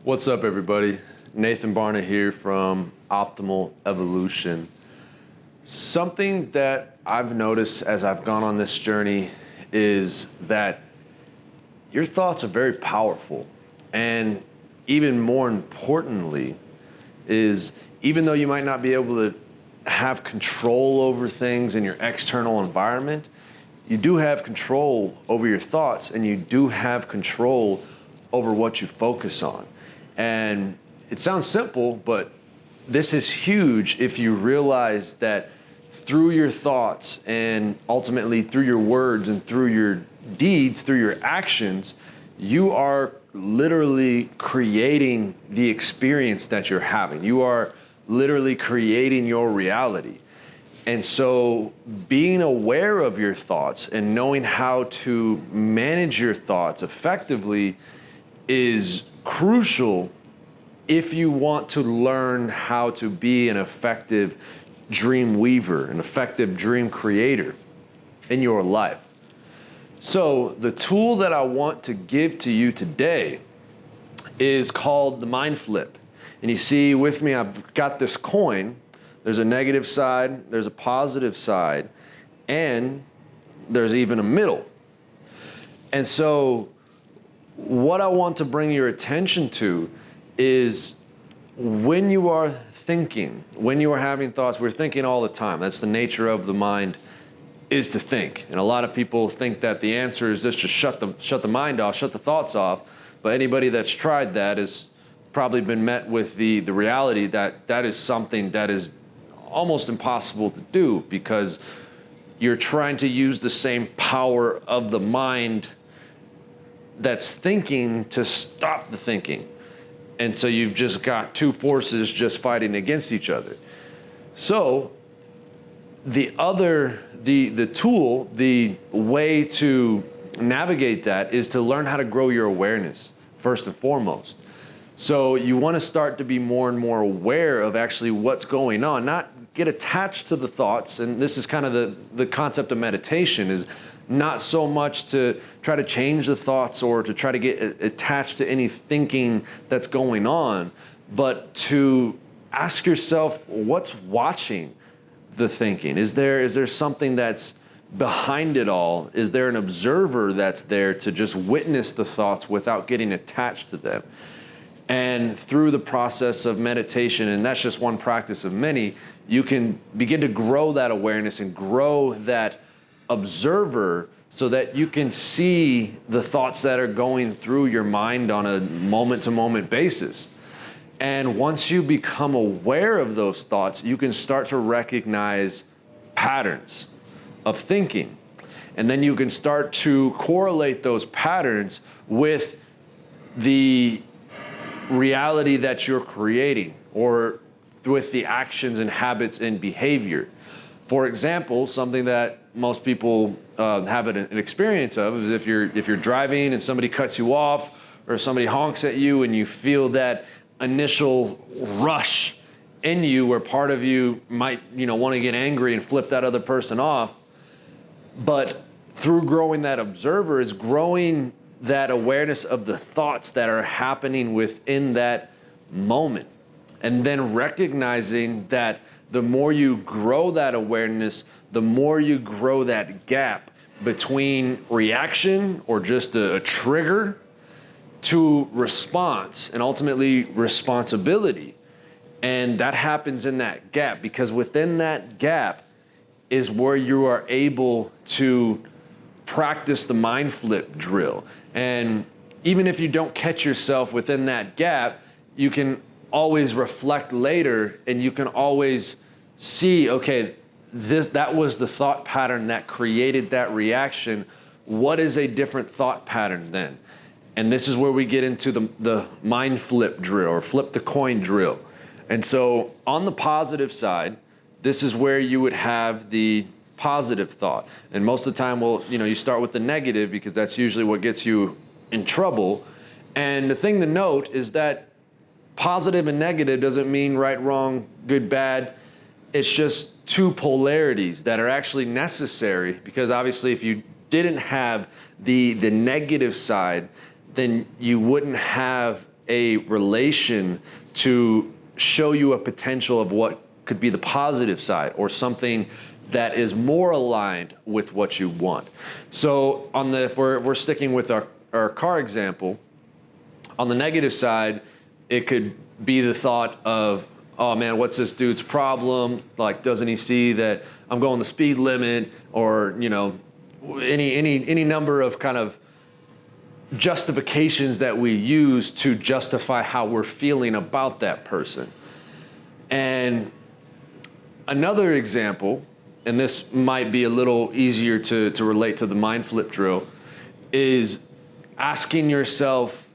What's up, everybody? Nathan Barna here from Optimal Evolution. Something that I've noticed as I've gone on this journey is that your thoughts are very powerful. And even more importantly is even though you might not be able to have control over things in your external environment, you do have control over your thoughts and you do have control over what you focus on. And it sounds simple, but this is huge if you realize that through your thoughts and ultimately through your words and through your deeds, through your actions, you are literally creating the experience that you're having. You are literally creating your reality. And so being aware of your thoughts and knowing how to manage your thoughts effectively is crucial if you want to learn how to be an effective dream weaver, an effective dream creator in your life. So the tool that I want to give to you today is called the mind flip. And you see with me, I've got this coin. There's a negative side, there's a positive side, and there's even a middle. And so what I want to bring your attention to is when you are thinking, when you are having thoughts, we're thinking all the time. That's the nature of the mind, is to think. And a lot of people think that the answer is just shut the mind off, shut the thoughts off. But anybody that's tried that has probably been met with the reality that that is something that is almost impossible to do, because you're trying to use the same power of the mind that's thinking to stop the thinking. And so you've just got two forces just fighting against each other. So the tool, the way to navigate that is to learn how to grow your awareness first and foremost. So you want to start to be more and more aware of actually what's going on, not get attached to the thoughts. And this is kind of the concept of meditation, is not so much to try to change the thoughts or to try to get attached to any thinking that's going on, but to ask yourself, what's watching the thinking? Is there something that's behind it all? Is there an observer that's there to just witness the thoughts without getting attached to them? And through the process of meditation, and that's just one practice of many, you can begin to grow that awareness and grow that observer so that you can see the thoughts that are going through your mind on a moment-to-moment basis. And once you become aware of those thoughts, you can start to recognize patterns of thinking. And then you can start to correlate those patterns with the reality that you're creating, or with the actions and habits and behavior. For example, something that most people have an experience of is if you're driving and somebody cuts you off or somebody honks at you and you feel that initial rush in you where part of you might want to get angry and flip that other person off. But through growing that observer is growing that awareness of the thoughts that are happening within that moment. And then recognizing that the more you grow that awareness, the more you grow that gap between reaction or just a trigger to response and ultimately responsibility. And that happens in that gap, because within that gap is where you are able to practice the mind flip drill. And even if you don't catch yourself within that gap, you can always reflect later and you can always see, okay, that was the thought pattern that created that reaction. What is a different thought pattern then? And this is where we get into the mind flip drill, or flip the coin drill. And so on the positive side, this is where you would have the positive thought. And most of the time, you start with the negative because that's usually what gets you in trouble. And the thing to note is that positive and negative doesn't mean right, wrong, good, bad. It's just two polarities that are actually necessary, because obviously if you didn't have the negative side, then you wouldn't have a relation to show you a potential of what could be the positive side or something that is more aligned with what you want. So if we're sticking with our car example, on the negative side, it could be the thought of, oh man, what's this dude's problem? Like, doesn't he see that I'm going the speed limit? Or, any number of kind of justifications that we use to justify how we're feeling about that person. And another example, and this might be a little easier to relate to the mind flip drill, is asking yourself,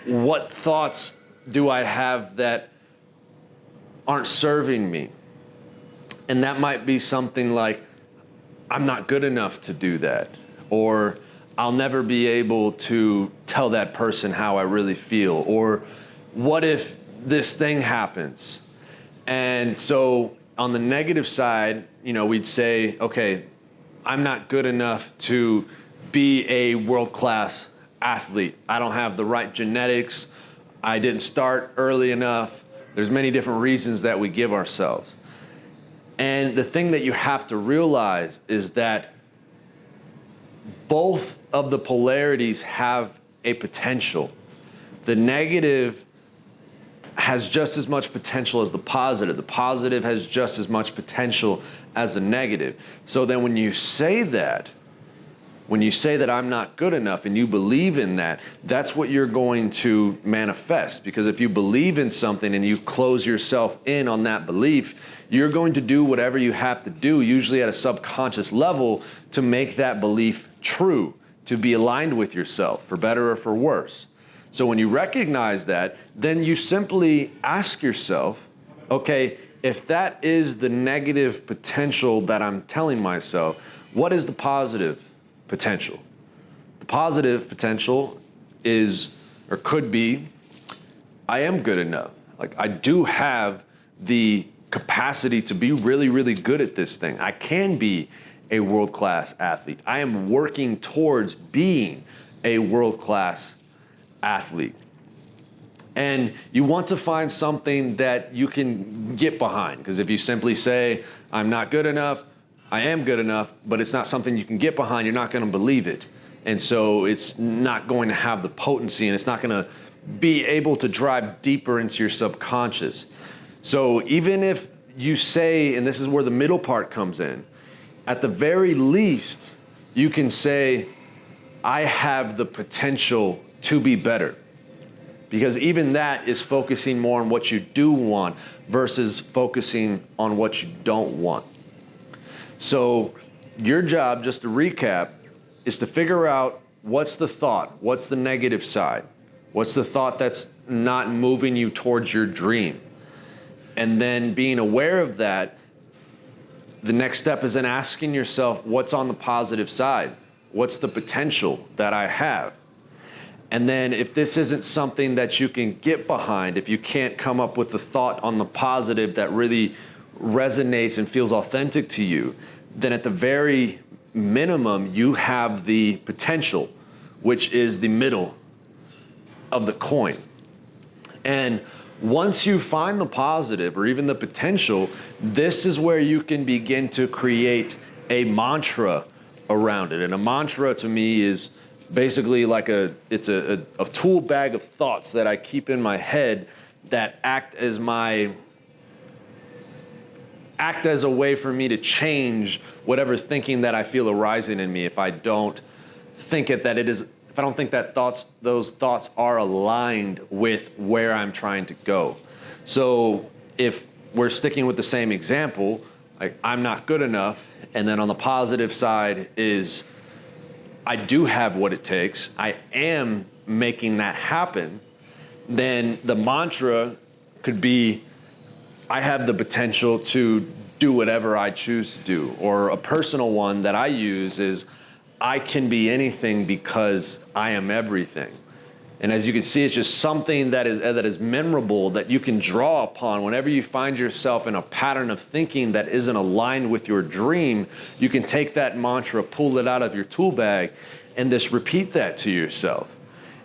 what thoughts do I have that aren't serving me? And that might be something like, I'm not good enough to do that, or I'll never be able to tell that person how I really feel, or what if this thing happens? And so on the negative side, we'd say, okay, I'm not good enough to be a world-class athlete. I don't have the right genetics. I didn't start early enough. There's many different reasons that we give ourselves. And the thing that you have to realize is that both of the polarities have a potential. The negative has just as much potential as the positive. The positive has just as much potential as the negative. So then when you say that I'm not good enough and you believe in that, that's what you're going to manifest. Because if you believe in something and you close yourself in on that belief, you're going to do whatever you have to do, usually at a subconscious level, to make that belief true, to be aligned with yourself, for better or for worse. So when you recognize that, then you simply ask yourself, okay, if that is the negative potential that I'm telling myself, what is the positive potential? The positive potential is, or could be, I am good enough. Like, I do have the capacity to be really, really good at this thing. I can be a world-class athlete. I am working towards being a world-class athlete. And you want to find something that you can get behind, because if you simply say, I'm not good enough, I am good enough, but it's not something you can get behind, you're not going to believe it. And so it's not going to have the potency, and it's not going to be able to drive deeper into your subconscious. So even if you say, and this is where the middle part comes in, at the very least, you can say, I have the potential to be better. Because even that is focusing more on what you do want versus focusing on what you don't want. So your job, just to recap, is to figure out what's the thought, what's the negative side, what's the thought that's not moving you towards your dream. And then being aware of that, the next step is then asking yourself, what's on the positive side? What's the potential that I have? And then if this isn't something that you can get behind, if you can't come up with the thought on the positive that really resonates and feels authentic to you, then at the very minimum, you have the potential, which is the middle of the coin. And once you find the positive or even the potential, this is where you can begin to create a mantra around it. And a mantra to me is basically like it's a tool bag of thoughts that I keep in my head that act as a way for me to change whatever thinking that I feel arising in me if I don't think if I don't think that those thoughts are aligned with where I'm trying to go. So if we're sticking with the same example, like I'm not good enough, and then on the positive side is I do have what it takes, I am making that happen, then the mantra could be, I have the potential to do whatever I choose to do. Or a personal one that I use is, I can be anything because I am everything. And as you can see, it's just something that is memorable that you can draw upon whenever you find yourself in a pattern of thinking that isn't aligned with your dream. You can take that mantra, pull it out of your tool bag, and just repeat that to yourself.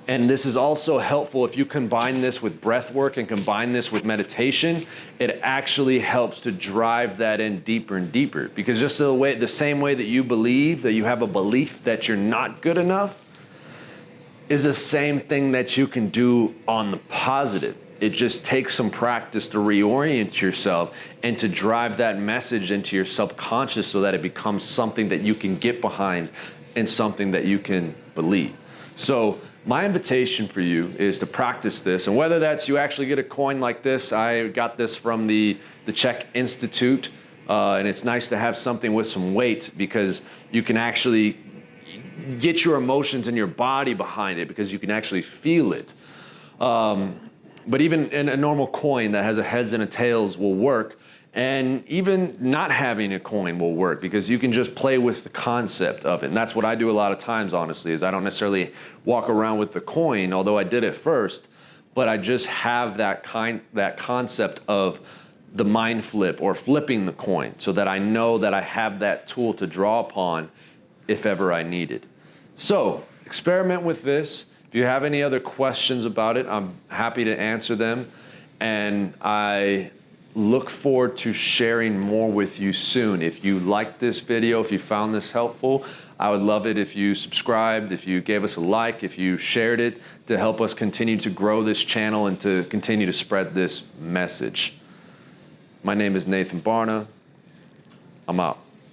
And this is also helpful if you combine this with breath work and combine this with meditation. It actually helps to drive that in deeper and deeper. Because just the same way that you believe, that you have a belief that you're not good enough, is the same thing that you can do on the positive. It just takes some practice to reorient yourself and to drive that message into your subconscious so that it becomes something that you can get behind and something that you can believe. So my invitation for you is to practice this, and whether that's you actually get a coin like this. I got this from the Czech Institute, and it's nice to have something with some weight because you can actually get your emotions and your body behind it because you can actually feel it. But even in a normal coin that has a heads and a tails will work. And even not having a coin will work because you can just play with the concept of it. And that's what I do a lot of times, honestly, is I don't necessarily walk around with the coin, although I did it first, but I just have that concept of the mind flip or flipping the coin so that I know that I have that tool to draw upon if ever I need it. So experiment with this. If you have any other questions about it, I'm happy to answer them. And I look forward to sharing more with you soon. If you liked this video, if you found this helpful, I would love it if you subscribed, if you gave us a like, if you shared it to help us continue to grow this channel and to continue to spread this message. My name is Nathan Barna. I'm out.